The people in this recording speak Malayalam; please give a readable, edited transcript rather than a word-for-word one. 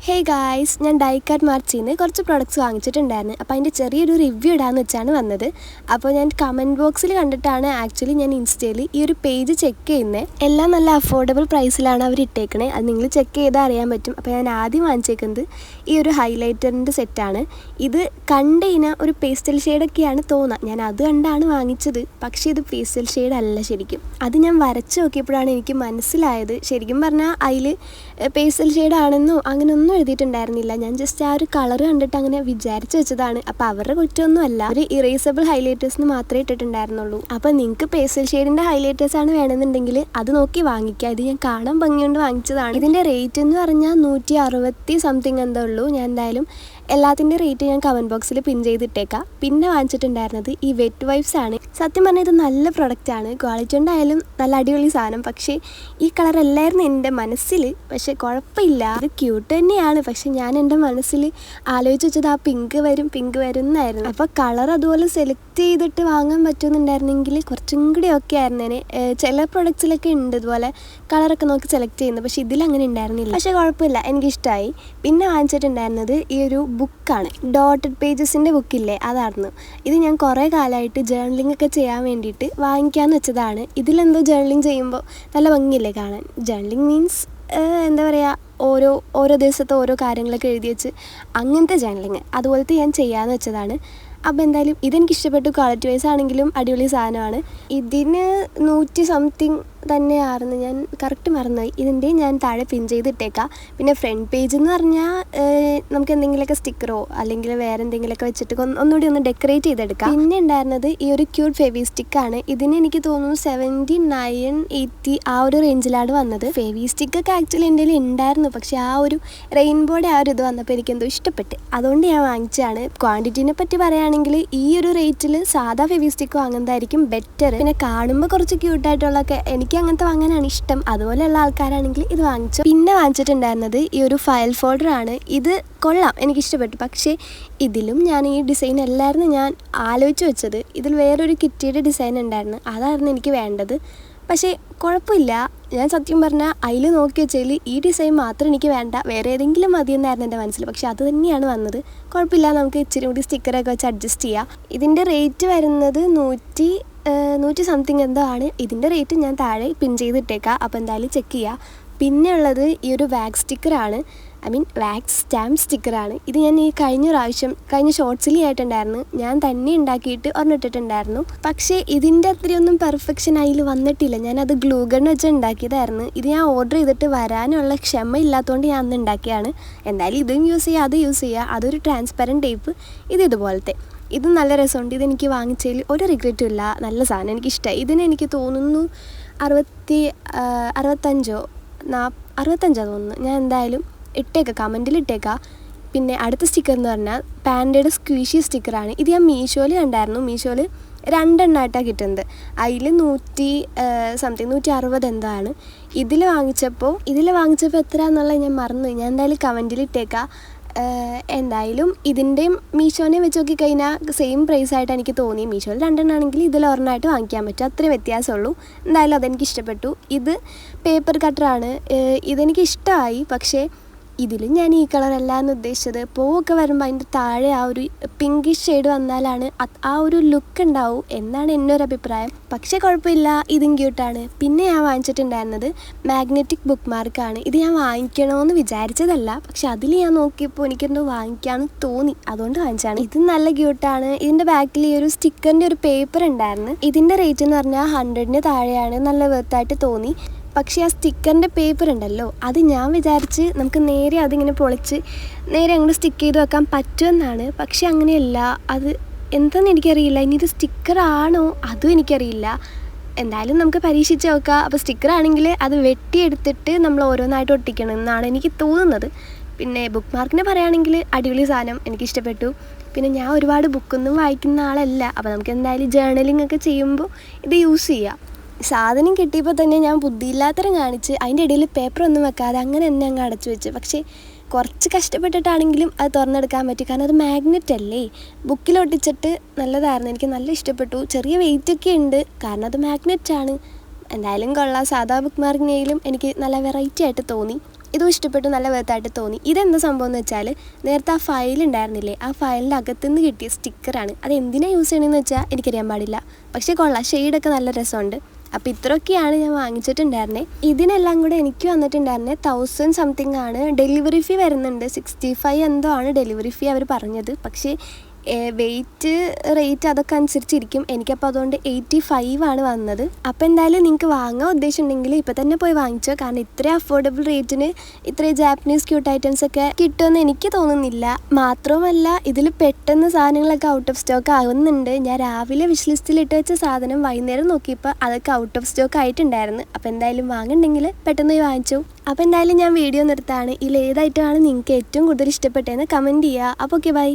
ഹേ ഗായ്സ്, ഞാൻ ഡൈക്കാർട്ട് മാർച്ചിൽ നിന്ന് കുറച്ച് പ്രൊഡക്ട്സ് വാങ്ങിച്ചിട്ടുണ്ടായിരുന്നു. അപ്പോൾ അതിൻ്റെ ചെറിയൊരു റിവ്യൂ ഇടാമെന്ന് വെച്ചാണ് വന്നത്. അപ്പോൾ ഞാൻ കമൻറ്റ് ബോക്സിൽ കണ്ടിട്ടാണ് ആക്ച്വലി ഞാൻ ഇൻസ്റ്റയിൽ ഈ ഒരു പേജ് ചെക്ക് ചെയ്യുന്നത്. എല്ലാം നല്ല അഫോർഡബിൾ പ്രൈസിലാണ് അവർ ഇട്ടേക്കണേ. അത് നിങ്ങൾ ചെക്ക് ചെയ്താൽ അറിയാൻ പറ്റും. അപ്പോൾ ഞാൻ ആദ്യം വാങ്ങിച്ചേക്കുന്നത് ഈ ഒരു ഹൈലൈറ്ററിൻ്റെ സെറ്റാണ്. ഇത് കണ്ടുകഴിഞ്ഞാൽ ഒരു പേസ്റ്റൽ ഷെയ്ഡൊക്കെയാണ് തോന്നുക. ഞാൻ അത് കണ്ടാണ് വാങ്ങിച്ചത്. പക്ഷേ ഇത് പേസ്റ്റൽ ഷെയ്ഡ് അല്ല ശരിക്കും. അത് ഞാൻ വരച്ച് നോക്കിയപ്പോഴാണ് എനിക്ക് മനസ്സിലായത്. ശരിക്കും പറഞ്ഞാൽ അതിൽ പേസ്റ്റൽ ഷെയ്ഡാണെന്നോ അങ്ങനെയൊന്നും എഴുതിയിട്ടുണ്ടായിരുന്നില്ല. ഞാൻ ജസ്റ്റ് ആ ഒരു കളർ കണ്ടിട്ട് അങ്ങനെ വിചാരിച്ച് വെച്ചതാണ്. അപ്പോൾ അവരുടെ കുറ്റമൊന്നുമല്ല. ഒരു ഇറേസബിൾ ഹൈലൈറ്റേഴ്സിന് മാത്രമേ ഇട്ടിട്ടുണ്ടായിരുന്നുള്ളൂ. അപ്പോൾ നിങ്ങൾക്ക് പേസ്റ്റൽ ഷെയ്ഡിൻ്റെ ഹൈലൈറ്റേഴ്സാണ് വേണമെന്നുണ്ടെങ്കിൽ അത് നോക്കി വാങ്ങിക്കുക. ഇത് ഞാൻ കാണാൻ ഭംഗിയുണ്ട് വാങ്ങിച്ചതാണ്. ഇതിൻ്റെ റേറ്റ് എന്ന് പറഞ്ഞാൽ 160 സംതിങ് എന്തോ ഉള്ളൂ. ഞാൻ എന്തായാലും എല്ലാത്തിൻ്റെ റേറ്റ് ഞാൻ കമൻറ്റ് ബോക്സിൽ പിൻ ചെയ്തിട്ടേക്കാം. പിന്നെ വാങ്ങിച്ചിട്ടുണ്ടായിരുന്നത് ഈ വെറ്റ് വൈപ്സ് ആണ്. സത്യം പറഞ്ഞാൽ ഇത് നല്ല പ്രൊഡക്റ്റാണ്. ക്വാളിറ്റി ഉണ്ടായാലും നല്ല അടിപൊളി സാധനം. പക്ഷേ ഈ കളർ അല്ലായിരുന്നു എൻ്റെ മനസ്സിൽ. പക്ഷേ കുഴപ്പമില്ല, ഇത് ക്യൂട്ട് തന്നെയാണ്. പക്ഷേ ഞാൻ എൻ്റെ മനസ്സിൽ ആലോചിച്ച് വെച്ചത് ആ പിങ്ക് വരും എന്നായിരുന്നു. അപ്പോൾ കളർ അതുപോലെ സെലക്ട് ചെയ്തിട്ട് വാങ്ങാൻ പറ്റുമെന്നുണ്ടായിരുന്നെങ്കിൽ കുറച്ചും കൂടി ഒക്കെ ആയിരുന്നേനെ. ചില പ്രൊഡക്ട്സിലൊക്കെ ഉണ്ട് ഇതുപോലെ കളറൊക്കെ നോക്കി സെലക്ട് ചെയ്യുന്നത്. പക്ഷേ ഇതിലങ്ങനെ ഉണ്ടായിരുന്നില്ല. പക്ഷേ കുഴപ്പമില്ല, എനിക്കിഷ്ടമായി. പിന്നെ വാങ്ങിച്ചിട്ടുണ്ടായിരുന്നത് ഈ ഒരു ബുക്കാണ്. ഡോട്ടഡ് പേജസിൻ്റെ ബുക്കില്ലേ, അതായിരുന്നു. ഇത് ഞാൻ കുറേ കാലമായിട്ട് ജേർണലിംഗ് ഒക്കെ ചെയ്യാൻ വേണ്ടിയിട്ട് വാങ്ങിക്കാമെന്ന് വെച്ചതാണ്. ഇതിലെന്തോ ജേർണലിംഗ് ചെയ്യുമ്പോൾ നല്ല ഭംഗിയില്ലേ കാണാൻ. ജേർണലിംഗ് മീൻസ് എന്താ പറയുക, ഓരോ ദിവസത്തെ ഓരോ കാര്യങ്ങളൊക്കെ എഴുതി വെച്ച് അങ്ങനത്തെ ജേർണലിംഗ് അതുപോലത്തെ ഞാൻ ചെയ്യാമെന്ന് വെച്ചതാണ്. അപ്പോൾ എന്തായാലും ഇതെനിക്ക് ഇഷ്ടപ്പെട്ടു. ക്വാളിറ്റി വൈസ് ആണെങ്കിലും അടിപൊളി സാധനമാണ്. ഇതിന് 100 സംതിങ് തന്നെയായിരുന്നു. ഞാൻ കറക്റ്റ് മറന്നുപോയി. ഇതിൻ്റെ ഞാൻ താഴെ പിൻ ചെയ്തിട്ടേക്കാം. പിന്നെ ഫ്രണ്ട് പേജ് എന്ന് പറഞ്ഞാൽ നമുക്ക് എന്തെങ്കിലുമൊക്കെ സ്റ്റിക്കറോ അല്ലെങ്കിൽ വേറെ എന്തെങ്കിലുമൊക്കെ വെച്ചിട്ട് ഒന്നുകൂടി ഒന്ന് ഡെക്കറേറ്റ് ചെയ്തെടുക്കാം. പിന്നെ ഉണ്ടായിരുന്നത് ഈ ഒരു ക്യൂട്ട് ഫെവി സ്റ്റിക്കാണ്. ഇതിന് എനിക്ക് തോന്നുന്നു 79-80 ആ ഒരു റേഞ്ചിലാണ് വന്നത്. ഫെവി സ്റ്റിക്കൊക്കെ ആക്ച്വലി എൻ്റെ കയ്യിൽ ഉണ്ടായിരുന്നു. പക്ഷേ ആ ഒരു റെയിൻബോയുടെ ആ ഒരു ഇത് വന്നപ്പോൾ എനിക്കെന്തോ ഇഷ്ടപ്പെട്ട്, അതുകൊണ്ട് ഞാൻ വാങ്ങിച്ചതാണ്. ക്വാണ്ടിറ്റീനെ പറ്റി പറയുകയാണെങ്കിൽ ഈ ഒരു റേറ്റിൽ സാധാ ഫെവി സ്റ്റിക്ക് വാങ്ങുന്നതായിരിക്കും ബെറ്റർ. പിന്നെ കാണുമ്പോൾ കുറച്ച് ക്യൂട്ടായിട്ടുള്ളതൊക്കെ എനിക്ക് അങ്ങനത്തെ വാങ്ങാനാണ് ഇഷ്ടം. അതുപോലെയുള്ള ആൾക്കാരാണെങ്കിൽ ഇത് വാങ്ങിച്ചു. പിന്നെ വാങ്ങിച്ചിട്ടുണ്ടായിരുന്നത് ഈ ഒരു ഫയൽ ഫോൾഡർ ആണ്. ഇത് കൊള്ളാം, എനിക്കിഷ്ടപ്പെട്ടു. പക്ഷേ ഇതിലും ഞാൻ ഈ ഡിസൈൻ അല്ലായിരുന്നു ഞാൻ ആലോചിച്ച് വെച്ചത്. ഇതിൽ വേറൊരു കിറ്റിയുടെ ഡിസൈൻ ഉണ്ടായിരുന്നു, അതായിരുന്നു എനിക്ക് വേണ്ടത്. പക്ഷേ കുഴപ്പമില്ല. ഞാൻ സത്യം പറഞ്ഞാൽ അതിൽ നോക്കി വെച്ചതിൽ ഈ ഡിസൈൻ മാത്രം എനിക്ക് വേണ്ട, വേറെ ഏതെങ്കിലും മതിയെന്നായിരുന്നു എൻ്റെ മനസ്സിൽ. പക്ഷേ അത് തന്നെയാണ് വന്നത്. കുഴപ്പമില്ല, നമുക്ക് ഇച്ചിരി കൂടി സ്റ്റിക്കറൊക്കെ വെച്ച് അഡ്ജസ്റ്റ് ചെയ്യാം. ഇതിൻ്റെ റേറ്റ് വരുന്നത് 100 സംതിങ് എന്തോ ആണ്. ഇതിൻ്റെ റേറ്റ് ഞാൻ താഴെ പിൻ ചെയ്തിട്ടേക്കാം. അപ്പോൾ എന്തായാലും ചെക്ക് ചെയ്യുക. പിന്നെ ഉള്ളത് ഈ ഒരു വാക്സ് സ്റ്റിക്കറാണ്. വാക്സ് സ്റ്റാമ്പ് സ്റ്റിക്കറാണ്. ഇത് ഞാൻ ഈ കഴിഞ്ഞ ഷോർട്സിൽ ആയിട്ടുണ്ടായിരുന്നു. ഞാൻ തന്നെ ഉണ്ടാക്കിയിട്ട് ഒരെണ്ണിട്ടിട്ടുണ്ടായിരുന്നു. പക്ഷേ ഇതിൻ്റെ അത്രയൊന്നും പെർഫെക്ഷൻ അതിൽ വന്നിട്ടില്ല. ഞാനത് ഗ്ലൂ ഗൺ വെച്ച് ഉണ്ടാക്കിയതായിരുന്നു. ഇത് ഞാൻ ഓർഡർ ചെയ്തിട്ട് വരാനുള്ള ക്ഷമ ഇല്ലാത്തതുകൊണ്ട് ഞാൻ അന്ന് ഉണ്ടാക്കിയതാണ്. എന്തായാലും ഇതും യൂസ് ചെയ്യുക, അത് യൂസ് ചെയ്യുക. അതൊരു ട്രാൻസ്പെറൻറ്റ് ടൈപ്പ്. ഇതുപോലത്തെ ഇത് നല്ല രസമുണ്ട്. ഇതെനിക്ക് വാങ്ങിച്ചതിൽ ഒരു റിഗ്രറ്റും ഇല്ല. നല്ല സാധനം, എനിക്കിഷ്ടമായി. ഇതിന് എനിക്ക് തോന്നുന്നു 65 തോന്നുന്നു. ഞാൻ എന്തായാലും ഇട്ടേക്കാം, കമൻറ്റിൽ ഇട്ടേക്കാം. പിന്നെ അടുത്ത സ്റ്റിക്കർ എന്ന് പറഞ്ഞാൽ പാൻഡയുടെ സ്ക്വീഷി സ്റ്റിക്കറാണ്. ഇത് ഞാൻ മീഷോയിൽ കണ്ടായിരുന്നു. മീഷോയിൽ 2 എണ്ണമായിട്ടാണ് കിട്ടുന്നത്. അതിൽ 100 സംതിങ് 160 എന്താണ്. ഇതിൽ വാങ്ങിച്ചപ്പോൾ എത്ര എന്നുള്ളത് ഞാൻ മറന്നു. ഞാൻ എന്തായാലും കമൻറ്റിൽ ഇട്ടേക്കാം. എന്തായാലും ഇതിൻ്റെയും മീഷോനെ വെച്ച് നോക്കിക്കഴിഞ്ഞാൽ സെയിം പ്രൈസായിട്ട് എനിക്ക് തോന്നി. മീഷോയിൽ 2 എണ്ണമാണെങ്കിൽ ഇതിൽ ഒരെണ്ണമായിട്ട് വാങ്ങിക്കാൻ പറ്റും, അത്രയും വ്യത്യാസമുള്ളൂ. എന്തായാലും അതെനിക്ക് ഇഷ്ടപ്പെട്ടു. ഇത് പേപ്പർ കട്ടറാണ്. ഇതെനിക്ക് ഇഷ്ടമായി. പക്ഷേ ഇതിലും ഞാൻ ഈ കളറല്ല എന്ന് ഉദ്ദേശിച്ചത്. പൂവൊക്കെ വരുമ്പോൾ അതിൻ്റെ താഴെ ആ ഒരു പിങ്കിഷ് ഷെയ്ഡ് വന്നാലാണ് ആ ഒരു ലുക്ക് ഉണ്ടാവും എന്നാണ് എൻ്റെ ഒരു അഭിപ്രായം. പക്ഷേ കുഴപ്പമില്ല, ഇതും ക്യൂട്ടാണ്. പിന്നെ ഞാൻ വാങ്ങിച്ചിട്ടുണ്ടായിരുന്നത് മാഗ്നറ്റിക് ബുക്ക് മാർക്കാണ്. ഇത് ഞാൻ വാങ്ങിക്കണമെന്ന് വിചാരിച്ചതല്ല, പക്ഷെ അതിൽ ഞാൻ നോക്കിയപ്പോൾ എനിക്കെന്തോ വാങ്ങിക്കാമെന്ന് തോന്നി, അതുകൊണ്ട് വാങ്ങിച്ചാണ്. ഇത് നല്ല ക്യൂട്ടാണ്. ഇതിൻ്റെ ബാക്കിൽ ഈ ഒരു സ്റ്റിക്കറിൻ്റെ ഒരു പേപ്പർ ഉണ്ടായിരുന്നു. ഇതിൻ്റെ റേറ്റ് എന്ന് പറഞ്ഞാൽ 100-ന് താഴെയാണ്. നല്ല വെർത്തായിട്ട് തോന്നി. പക്ഷേ ആ സ്റ്റിക്കറിൻ്റെ പേപ്പർ ഉണ്ടല്ലോ, അത് ഞാൻ വിചാരിച്ച് നമുക്ക് നേരെ അതിങ്ങനെ പൊളിച്ച് നേരെ അങ്ങോട്ട് സ്റ്റിക്ക് ചെയ്ത് വെക്കാൻ പറ്റുമെന്നാണ്. പക്ഷേ അങ്ങനെയല്ല. അത് എന്താണെന്ന് എനിക്കറിയില്ല. ഇനി ഇത് സ്റ്റിക്കറാണോ അതും എനിക്കറിയില്ല. എന്തായാലും നമുക്ക് പരീക്ഷിച്ച് നോക്കാം. അപ്പോൾ സ്റ്റിക്കറാണെങ്കിൽ അത് വെട്ടിയെടുത്തിട്ട് നമ്മൾ ഓരോന്നായിട്ട് ഒട്ടിക്കണം എന്നാണ് എനിക്ക് തോന്നുന്നത്. പിന്നെ ബുക്ക് മാർക്കിനെ പറയുകയാണെങ്കിൽ അടിപൊളി സാധനം, എനിക്കിഷ്ടപ്പെട്ടു. പിന്നെ ഞാൻ ഒരുപാട് ബുക്കൊന്നും വായിക്കുന്ന ആളല്ല. അപ്പോൾ നമുക്ക് എന്തായാലും ജേർണലിംഗ് ഒക്കെ ചെയ്യുമ്പോൾ ഇത് യൂസ് ചെയ്യാം. സാധനം കിട്ടിയപ്പോൾ തന്നെ ഞാൻ ബുദ്ധിയില്ലാത്തരം കാണിച്ച് അതിൻ്റെ ഇടയിൽ പേപ്പറൊന്നും വെക്കാതെ അങ്ങനെ തന്നെ അങ്ങ് അടച്ചു വെച്ച്. പക്ഷേ കുറച്ച് കഷ്ടപ്പെട്ടിട്ടാണെങ്കിലും അത് തുറന്നെടുക്കാൻ പറ്റി. കാരണം അത് മാഗ്നറ്റ് അല്ലേ, ബുക്കിലൊട്ടിച്ചിട്ട് നല്ലതായിരുന്നു. എനിക്ക് നല്ല ഇഷ്ടപ്പെട്ടു. ചെറിയ വെയിറ്റൊക്കെ ഉണ്ട് കാരണം അത് മാഗ്നറ്റാണ്. എന്തായാലും കൊള്ളാം. സാധാ ബുക്ക് മാർക്കിനെങ്കിലും എനിക്ക് നല്ല വെറൈറ്റി ആയിട്ട് തോന്നി. ഇതും ഇഷ്ടപ്പെട്ടു, നല്ല വേർത്തായിട്ട് തോന്നി. ഇതെന്താ സംഭവം എന്ന് വെച്ചാൽ നേരത്തെ ആ ഫയൽ ഉണ്ടായിരുന്നില്ലേ, ആ ഫയലിൻ്റെ അകത്തുനിന്ന് കിട്ടിയ സ്റ്റിക്കറാണ്. അത് എന്തിനാണ് യൂസ് ചെയ്യണമെന്ന് വെച്ചാൽ എനിക്കറിയാൻ പാടില്ല. പക്ഷേ കൊള്ളാം, ഷെയ്ഡൊക്കെ നല്ല രസമുണ്ട്. അപ്പോൾ ഇത്രയൊക്കെയാണ് ഞാൻ വാങ്ങിച്ചിട്ടുണ്ടായിരുന്നത്. ഇതിനെല്ലാം കൂടെ എനിക്ക് വന്നിട്ടുണ്ടായിരുന്നത് 1000 സംതിങ് ആണ്. ഡെലിവറി ഫീ വരുന്നുണ്ട് 65 എന്തോ ആണ് ഡെലിവറി ഫീ അവർ പറഞ്ഞത്. പക്ഷേ വെയിറ്റ് റേറ്റ് അതൊക്കെ അനുസരിച്ചിരിക്കും. എനിക്കപ്പോൾ അതുകൊണ്ട് 85 ആണ് വന്നത്. അപ്പോൾ എന്തായാലും നിങ്ങൾക്ക് വാങ്ങാൻ ഉദ്ദേശമുണ്ടെങ്കിൽ ഇപ്പോൾ തന്നെ പോയി വാങ്ങിച്ചോ. കാരണം ഇത്രയും അഫോർഡബിൾ റേറ്റിന് ഇത്രയും ജാപ്പനീസ് ക്യൂട്ട് ഐറ്റംസ് ഒക്കെ കിട്ടുമെന്ന് എനിക്ക് തോന്നുന്നില്ല. മാത്രവുമല്ല ഇതിൽ പെട്ടെന്ന് സാധനങ്ങളൊക്കെ ഔട്ട് ഓഫ് സ്റ്റോക്ക് ആകുന്നുണ്ട്. ഞാൻ രാവിലെ വിഷ് ലിസ്റ്റിൽ ഇട്ട് വെച്ച സാധനം വൈകുന്നേരം നോക്കിയപ്പോൾ അതൊക്കെ ഔട്ട് ഓഫ് സ്റ്റോക്ക് ആയിട്ടുണ്ടായിരുന്നു. അപ്പോൾ എന്തായാലും വാങ്ങുന്നുണ്ടെങ്കിൽ പെട്ടെന്ന് പോയി വാങ്ങിച്ചു. അപ്പോൾ എന്തായാലും ഞാൻ വീഡിയോ നിർത്താണ്. ഇതിൽ ഏതായിട്ടാണ് നിങ്ങൾക്ക് ഏറ്റവും കൂടുതൽ ഇഷ്ടപ്പെട്ടതെന്ന് കമൻറ്റ് ചെയ്യുക. അപ്പോൾ ഓക്കെ, ബൈ.